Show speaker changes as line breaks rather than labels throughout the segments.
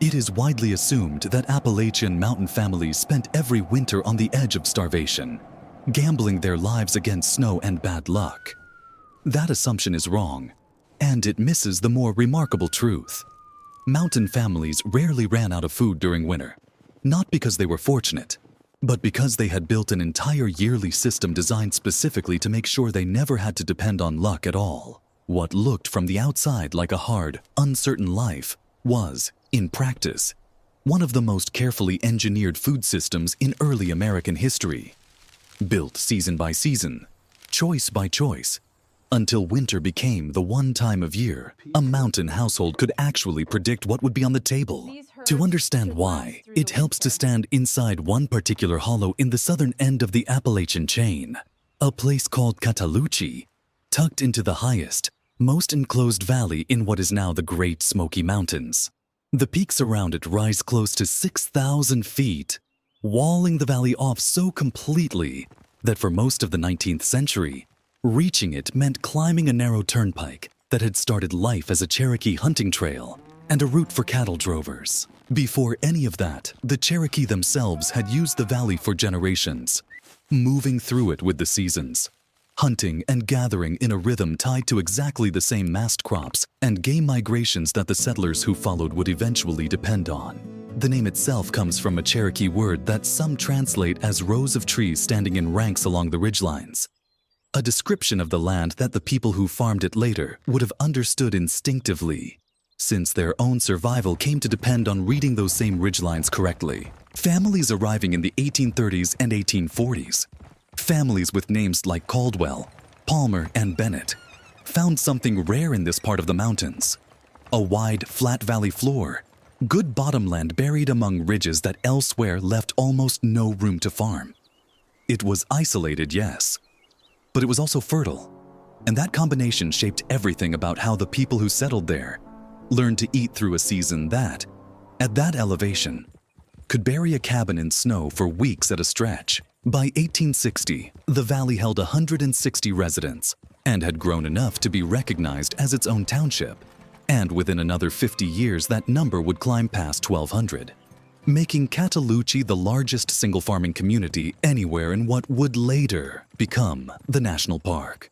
It is widely assumed that Appalachian mountain families spent every winter on the edge of starvation, gambling their lives against snow and bad luck. That assumption is wrong, and it misses the more remarkable truth. Mountain families rarely ran out of food during winter, not because they were fortunate, but because they had built an entire yearly system designed specifically to make sure they never had to depend on luck at all. What looked from the outside like a hard, uncertain life was, in practice, one of the most carefully engineered food systems in early American history. Built season by season, choice by choice, until winter became the one time of year a mountain household could actually predict what would be on the table. To understand why, it helps to stand inside one particular hollow in the southern end of the Appalachian chain, a place called Cataloochee, tucked into the highest, most enclosed valley in what is now the Great Smoky Mountains. The peaks around it rise close to 6,000 feet, walling the valley off so completely that for most of the 19th century, reaching it meant climbing a narrow turnpike that had started life as a Cherokee hunting trail and a route for cattle drovers. Before any of that, the Cherokee themselves had used the valley for generations, moving through it with the seasons, hunting and gathering in a rhythm tied to exactly the same mast crops and game migrations that the settlers who followed would eventually depend on. The name itself comes from a Cherokee word that some translate as rows of trees standing in ranks along the ridgelines, a description of the land that the people who farmed it later would have understood instinctively, since their own survival came to depend on reading those same ridgelines correctly. Families arriving in the 1830s and 1840s, families with names like Caldwell, Palmer, and Bennett, found something rare in this part of the mountains: a wide, flat valley floor, good bottomland buried among ridges that elsewhere left almost no room to farm. It was isolated, yes, but it was also fertile, and that combination shaped everything about how the people who settled there learned to eat through a season that, at that elevation, could bury a cabin in snow for weeks at a stretch. By 1860, the valley held 160 residents and had grown enough to be recognized as its own township, and within another 50 years that number would climb past 1,200, making Cataloochee the largest single farming community anywhere in what would later become the national park.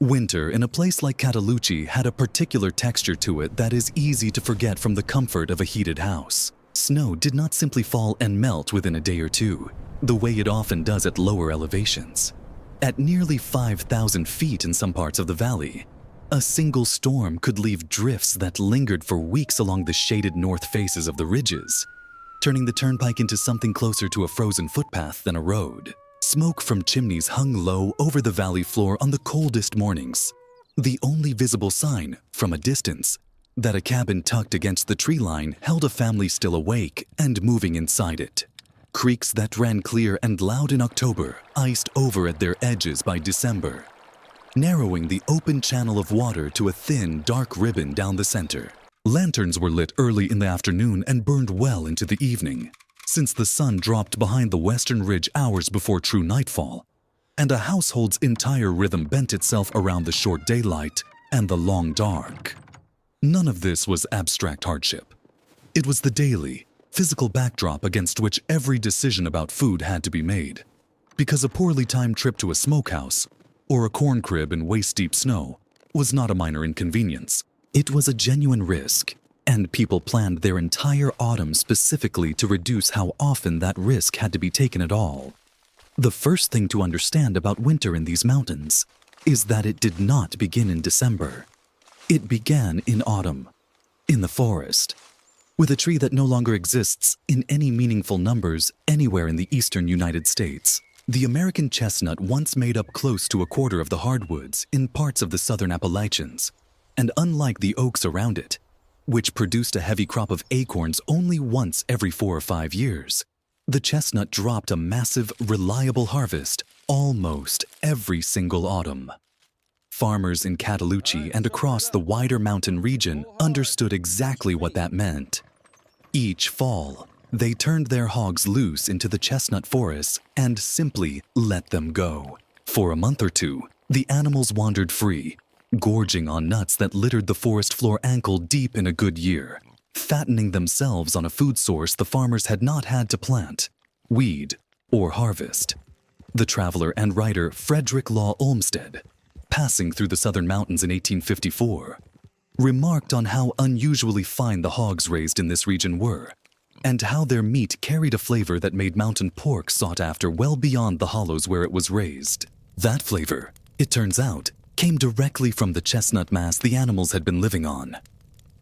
Winter in a place like Cataloochee had a particular texture to it that is easy to forget from the comfort of a heated house. Snow did not simply fall and melt within a day or two, the way it often does at lower elevations. At nearly 5,000 feet in some parts of the valley, a single storm could leave drifts that lingered for weeks along the shaded north faces of the ridges, turning the turnpike into something closer to a frozen footpath than a road. Smoke from chimneys hung low over the valley floor on the coldest mornings, the only visible sign, from a distance, that a cabin tucked against the tree line held a family still awake and moving inside it. Creeks that ran clear and loud in October iced over at their edges by December, narrowing the open channel of water to a thin, dark ribbon down the center. Lanterns were lit early in the afternoon and burned well into the evening, since the sun dropped behind the western ridge hours before true nightfall, and a household's entire rhythm bent itself around the short daylight and the long dark. None of this was abstract hardship. It was the daily, physical backdrop against which every decision about food had to be made, because a poorly timed trip to a smokehouse or a corn crib in waist-deep snow was not a minor inconvenience. It was a genuine risk, and people planned their entire autumn specifically to reduce how often that risk had to be taken at all. The first thing to understand about winter in these mountains is that it did not begin in December. It began in autumn, in the forest, with a tree that no longer exists in any meaningful numbers anywhere in the eastern United States. The American chestnut once made up close to a quarter of the hardwoods in parts of the southern Appalachians, and unlike the oaks around it, which produced a heavy crop of acorns only once every 4 or 5 years, the chestnut dropped a massive, reliable harvest almost every single autumn. Farmers in Cataloochee and across the wider mountain region understood exactly what that meant. Each fall, they turned their hogs loose into the chestnut forests and simply let them go. For a month or two, the animals wandered free, gorging on nuts that littered the forest floor ankle deep in a good year, fattening themselves on a food source the farmers had not had to plant, weed, or harvest. The traveler and writer Frederick Law Olmsted, passing through the southern mountains in 1854, remarked on how unusually fine the hogs raised in this region were, and how their meat carried a flavor that made mountain pork sought after well beyond the hollows where it was raised. That flavor, it turns out, came directly from the chestnut mass the animals had been living on.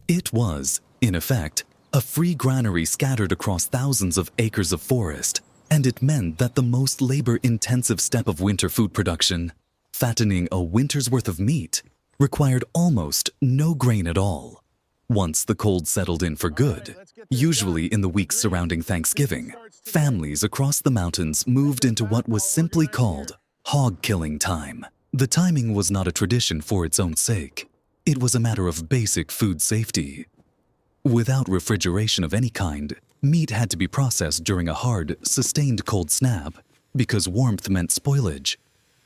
It was, in effect, a free granary scattered across thousands of acres of forest, and it meant that the most labor-intensive step of winter food production, fattening a winter's worth of meat, required almost no grain at all. Once the cold settled in for good, usually in the weeks surrounding Thanksgiving, families across the mountains moved into what was simply called hog-killing time. The timing was not a tradition for its own sake. It was a matter of basic food safety. Without refrigeration of any kind, meat had to be processed during a hard, sustained cold snap because warmth meant spoilage,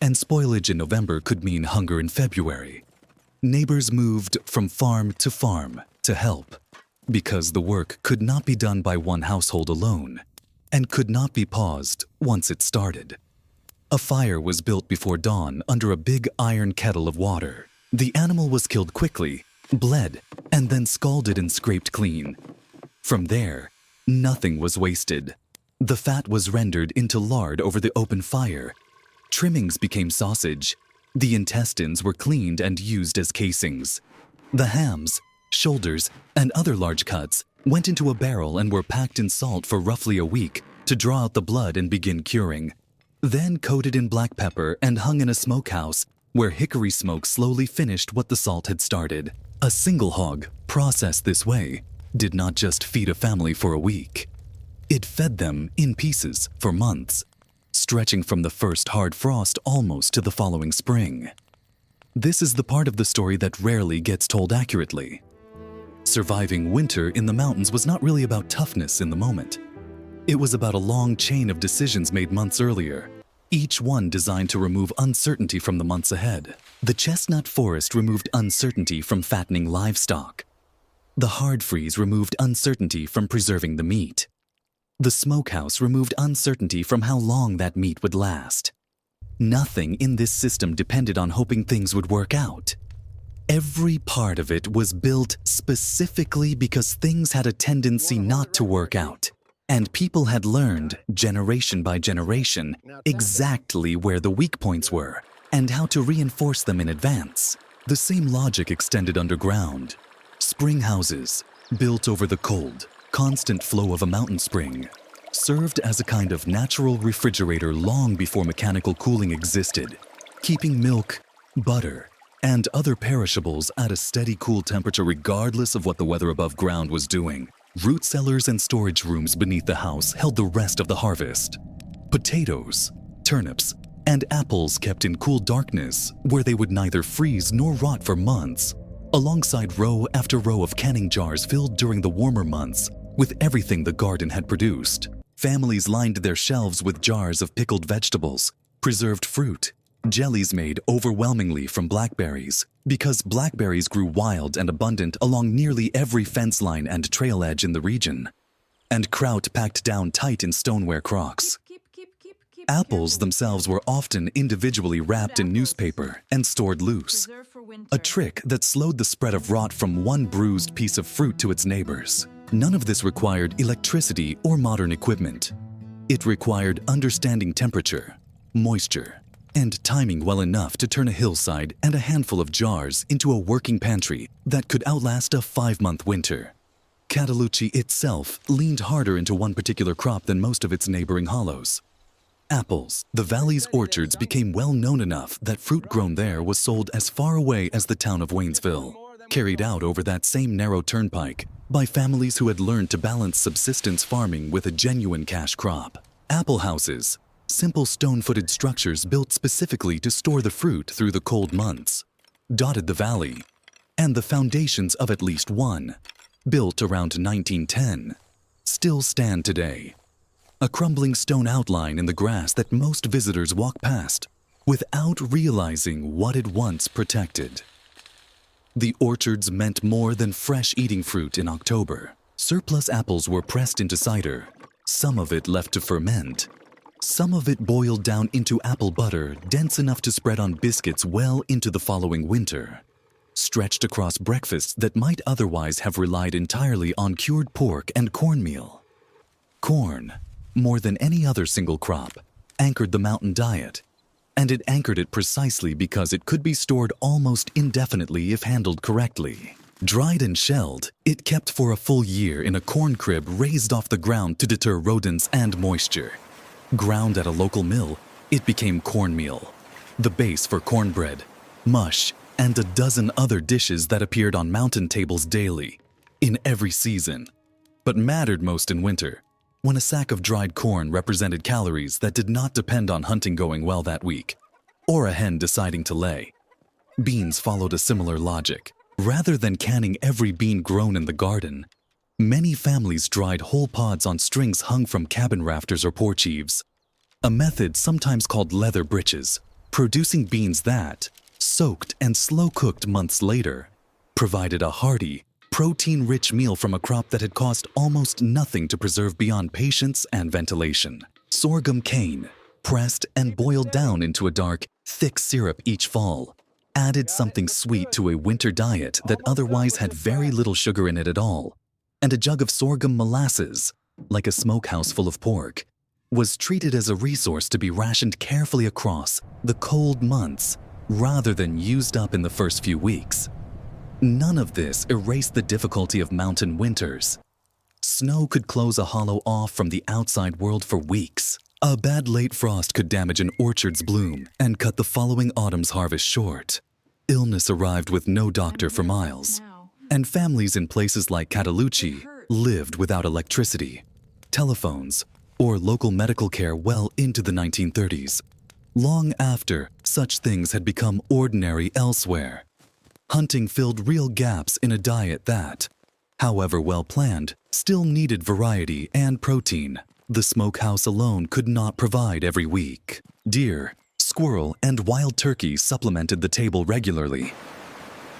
and spoilage in November could mean hunger in February. Neighbors moved from farm to help because the work could not be done by one household alone and could not be paused once it started. A fire was built before dawn under a big iron kettle of water. The animal was killed quickly, bled, and then scalded and scraped clean. From there, nothing was wasted. The fat was rendered into lard over the open fire. Trimmings became sausage. The intestines were cleaned and used as casings. The hams, shoulders, and other large cuts went into a barrel and were packed in salt for roughly a week to draw out the blood and begin curing. Then coated in black pepper and hung in a smokehouse where hickory smoke slowly finished what the salt had started. A single hog, processed this way, did not just feed a family for a week. It fed them in pieces for months, stretching from the first hard frost almost to the following spring. This is the part of the story that rarely gets told accurately. Surviving winter in the mountains was not really about toughness in the moment. It was about a long chain of decisions made months earlier, each one designed to remove uncertainty from the months ahead. The chestnut forest removed uncertainty from fattening livestock. The hard freeze removed uncertainty from preserving the meat. The smokehouse removed uncertainty from how long that meat would last. Nothing in this system depended on hoping things would work out. Every part of it was built specifically because things had a tendency not to work out. And people had learned, generation by generation, exactly where the weak points were and how to reinforce them in advance. The same logic extended underground. Spring houses, built over the cold, constant flow of a mountain spring, served as a kind of natural refrigerator long before mechanical cooling existed, keeping milk, butter, and other perishables at a steady cool temperature regardless of what the weather above ground was doing. Root cellars and storage rooms beneath the house held the rest of the harvest. Potatoes, turnips, and apples kept in cool darkness where they would neither freeze nor rot for months, alongside row after row of canning jars filled during the warmer months with everything the garden had produced. Families lined their shelves with jars of pickled vegetables, preserved fruit, jellies made overwhelmingly from blackberries, because blackberries grew wild and abundant along nearly every fence line and trail edge in the region, and kraut packed down tight in stoneware crocks. Apples themselves were often individually wrapped in newspaper and stored loose, a trick that slowed the spread of rot from one bruised piece of fruit to its neighbors. None of this required electricity or modern equipment. It required understanding temperature, moisture, and timing well enough to turn a hillside and a handful of jars into a working pantry that could outlast a 5-month winter. Cataloochee itself leaned harder into one particular crop than most of its neighboring hollows. Apples. The valley's orchards became well known enough that fruit grown there was sold as far away as the town of Waynesville, carried out over that same narrow turnpike by families who had learned to balance subsistence farming with a genuine cash crop. Apple houses, simple stone-footed structures built specifically to store the fruit through the cold months, dotted the valley, and the foundations of at least one, built around 1910, still stand today. A crumbling stone outline in the grass that most visitors walk past without realizing what it once protected. The orchards meant more than fresh eating fruit in October. Surplus apples were pressed into cider, some of it left to ferment. Some of it boiled down into apple butter dense enough to spread on biscuits well into the following winter, stretched across breakfasts that might otherwise have relied entirely on cured pork and cornmeal. Corn, more than any other single crop, anchored the mountain diet, and it anchored it precisely because it could be stored almost indefinitely if handled correctly. Dried and shelled, it kept for a full year in a corn crib raised off the ground to deter rodents and moisture. Ground at a local mill, it became cornmeal, the base for cornbread, mush, and a dozen other dishes that appeared on mountain tables daily, in every season, but mattered most in winter, when a sack of dried corn represented calories that did not depend on hunting going well that week, or a hen deciding to lay. Beans followed a similar logic. Rather than canning every bean grown in the garden, many families dried whole pods on strings hung from cabin rafters or porch eaves, a method sometimes called leather breeches, producing beans that, soaked and slow-cooked months later, provided a hearty, protein-rich meal from a crop that had cost almost nothing to preserve beyond patience and ventilation. Sorghum cane, pressed and boiled down into a dark, thick syrup each fall, added something sweet to a winter diet that otherwise had very little sugar in it at all, and a jug of sorghum molasses, like a smokehouse full of pork, was treated as a resource to be rationed carefully across the cold months rather than used up in the first few weeks. None of this erased the difficulty of mountain winters. Snow could close a hollow off from the outside world for weeks. A bad late frost could damage an orchard's bloom and cut the following autumn's harvest short. Illness arrived with no doctor for miles, and families in places like Cataloochee lived without electricity, telephones, or local medical care well into the 1930s, long after such things had become ordinary elsewhere. Hunting filled real gaps in a diet that, however well planned, still needed variety and protein. The smokehouse alone could not provide every week. Deer, squirrel, and wild turkey supplemented the table regularly.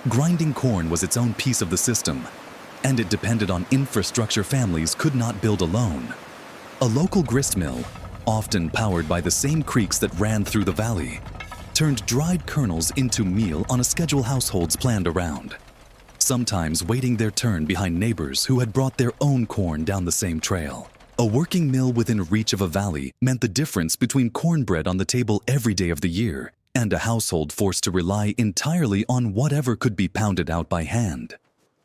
Grinding corn was its own piece of the system, and it depended on infrastructure families could not build alone. A local grist mill, often powered by the same creeks that ran through the valley, turned dried kernels into meal on a schedule households planned around, sometimes waiting their turn behind neighbors who had brought their own corn down the same trail. A working mill within reach of a valley meant the difference between cornbread on the table every day of the year and a household forced to rely entirely on whatever could be pounded out by hand.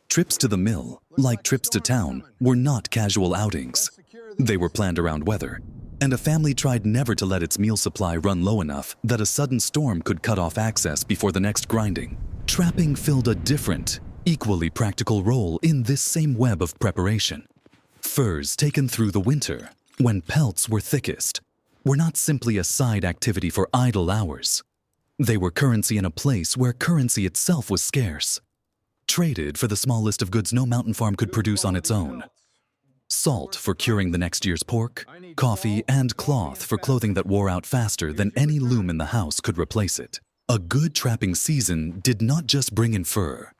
Trips to the mill, like trips to town, were not casual outings. They were planned around weather, and a family tried never to let its meal supply run low enough that a sudden storm could cut off access before the next grinding. Trapping filled a different, equally practical role in this same web of preparation. Furs taken through the winter, when pelts were thickest, were not simply a side activity for idle hours. They were currency in a place where currency itself was scarce, traded for the small list of goods no mountain farm could produce on its own. Salt for curing the next year's pork, coffee, and cloth for clothing that wore out faster than any loom in the house could replace it. A good trapping season did not just bring in fur.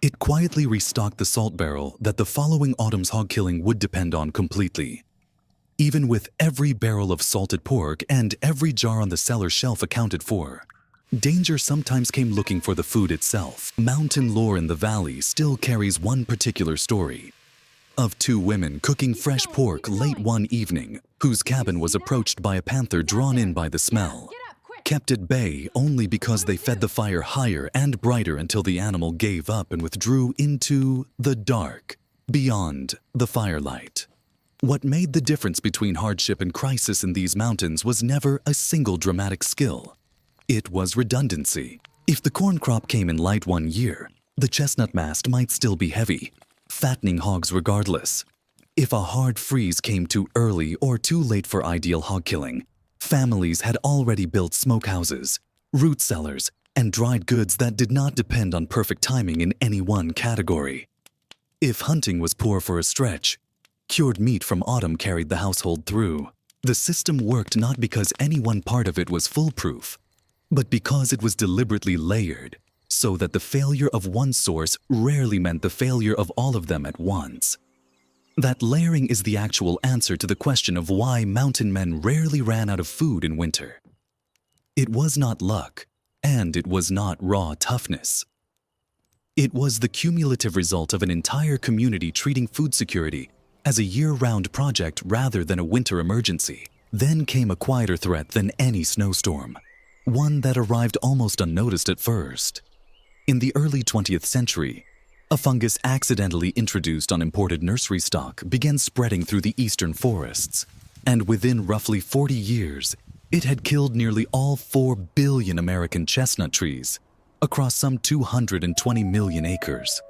It quietly restocked the salt barrel that the following autumn's hog killing would depend on completely. Even with every barrel of salted pork and every jar on the cellar shelf accounted for, danger sometimes came looking for the food itself. Mountain lore in the valley still carries one particular story of two women cooking fresh pork late one evening, whose cabin was approached by a panther drawn in by the smell, kept at bay only because they fed the fire higher and brighter until the animal gave up and withdrew into the dark, beyond the firelight. What made the difference between hardship and crisis in these mountains was never a single dramatic skill. It was redundancy. If the corn crop came in light one year, the chestnut mast might still be heavy, fattening hogs regardless. If a hard freeze came too early or too late for ideal hog killing, families had already built smokehouses, root cellars, and dried goods that did not depend on perfect timing in any one category. If hunting was poor for a stretch, cured meat from autumn carried the household through. The system worked not because any one part of it was foolproof, but because it was deliberately layered, so that the failure of one source rarely meant the failure of all of them at once. That layering is the actual answer to the question of why mountain men rarely ran out of food in winter. It was not luck, and it was not raw toughness. It was the cumulative result of an entire community treating food security as a year-round project rather than a winter emergency. Then came a quieter threat than any snowstorm, one that arrived almost unnoticed at first. In the early 20th century, a fungus accidentally introduced on imported nursery stock began spreading through the eastern forests, and within roughly 40 years, it had killed nearly all 4 billion American chestnut trees across some 220 million acres.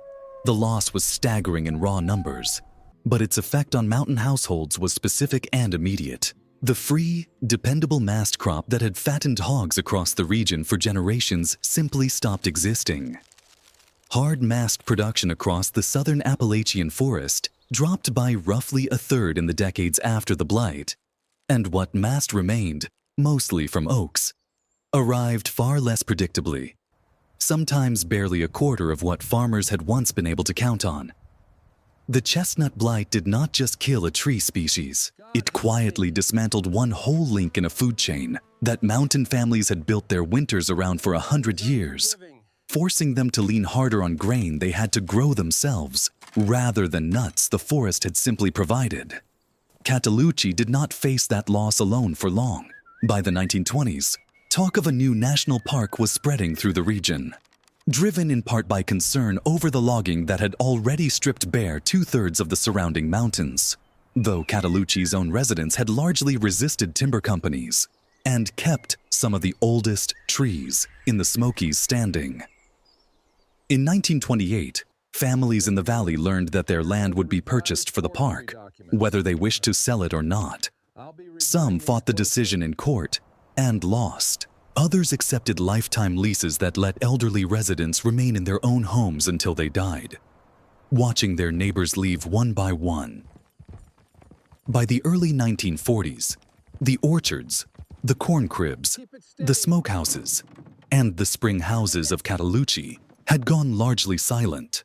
The loss was staggering in raw numbers, but its effect on mountain households was specific and immediate. The free, dependable mast crop that had fattened hogs across the region for generations simply stopped existing. Hard mast production across the southern Appalachian forest dropped by roughly a third in the decades after the blight, and what mast remained, mostly from oaks, arrived far less predictably, sometimes barely a quarter of what farmers had once been able to count on. The chestnut blight did not just kill a tree species, it quietly dismantled one whole link in a food chain that mountain families had built their winters around for 100 years, forcing them to lean harder on grain they had to grow themselves, rather than nuts the forest had simply provided. Cataloochee did not face that loss alone for long. By the 1920s, talk of a new national park was spreading through the region, driven in part by concern over the logging that had already stripped bare 2/3 of the surrounding mountains, though Cataloochee's own residents had largely resisted timber companies and kept some of the oldest trees in the Smokies standing. In 1928, families in the valley learned that their land would be purchased for the park, whether they wished to sell it or not. Some fought the decision in court and lost. Others accepted lifetime leases that let elderly residents remain in their own homes until they died, watching their neighbors leave one by one. By the early 1940s, the orchards, the corn cribs, the smokehouses, and the spring houses of Cataloochee had gone largely silent.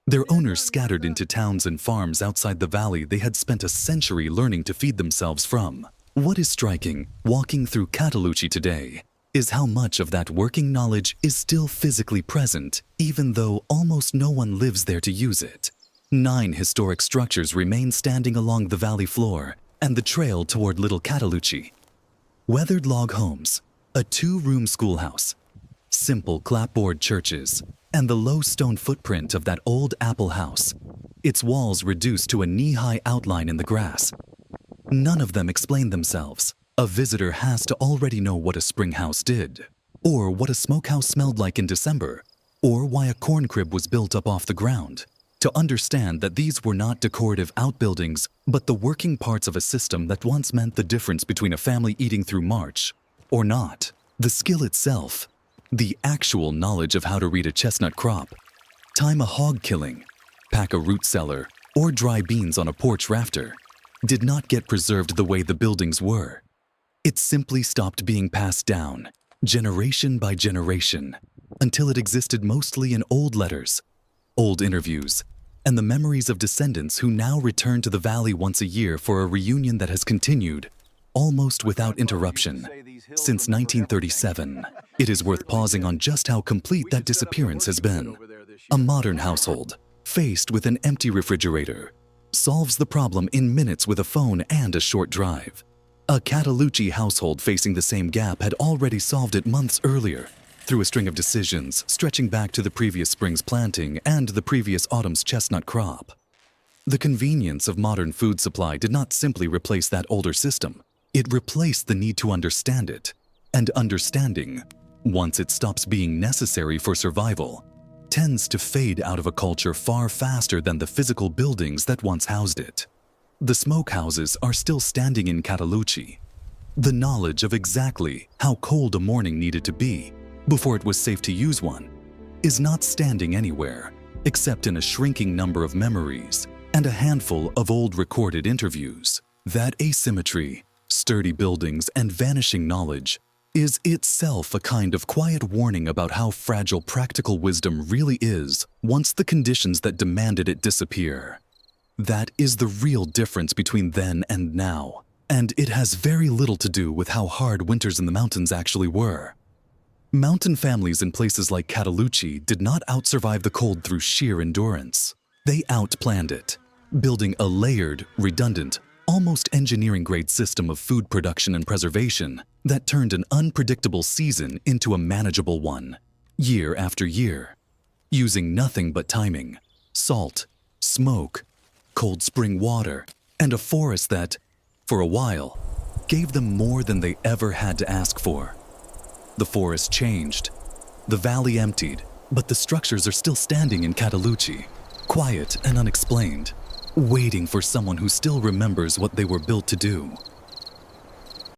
Their owners scattered into towns and farms outside the valley they had spent a century learning to feed themselves from. What is striking, walking through Cataloochee today, is how much of that working knowledge is still physically present, even though almost no one lives there to use it. 9 historic structures remain standing along the valley floor and the trail toward Little Cataloochee. Weathered log homes, a 2-room schoolhouse, simple clapboard churches, and the low stone footprint of that old apple house, its walls reduced to a knee-high outline in the grass. None of them explain themselves. A visitor has to already know what a spring house did, or what a smokehouse smelled like in December, or why a corn crib was built up off the ground, to understand that these were not decorative outbuildings, but the working parts of a system that once meant the difference between a family eating through March or not. The skill itself, the actual knowledge of how to read a chestnut crop, time a hog killing, pack a root cellar, or dry beans on a porch rafter, did not get preserved the way the buildings were. It simply stopped being passed down, generation by generation, until it existed mostly in old letters, old interviews, and the memories of descendants who now return to the valley once a year for a reunion that has continued, almost without interruption, since 1937. It is worth pausing on just how complete that disappearance has been. A modern household, faced with an empty refrigerator, solves the problem in minutes with a phone and a short drive. A Cataloochee household facing the same gap had already solved it months earlier, through a string of decisions stretching back to the previous spring's planting and the previous autumn's chestnut crop. The convenience of modern food supply did not simply replace that older system. It replaced the need to understand it. And understanding, once it stops being necessary for survival, tends to fade out of a culture far faster than the physical buildings that once housed it. The smokehouses are still standing in Cataloochee. The knowledge of exactly how cold a morning needed to be before it was safe to use one is not standing anywhere except in a shrinking number of memories and a handful of old recorded interviews. That asymmetry, sturdy buildings, and vanishing knowledge is itself a kind of quiet warning about how fragile practical wisdom really is once the conditions that demanded it disappear. That is the real difference between then and now, and it has very little to do with how hard winters in the mountains actually were. Mountain families in places like Cataloochee did not outsurvive the cold through sheer endurance. They outplanned it, building a layered, redundant, almost engineering-grade system of food production and preservation that turned an unpredictable season into a manageable one, year after year, using nothing but timing, salt, smoke, cold spring water, and a forest that, for a while, gave them more than they ever had to ask for. The forest changed, the valley emptied, but the structures are still standing in Cataloochee, quiet and unexplained, waiting for someone who still remembers what they were built to do.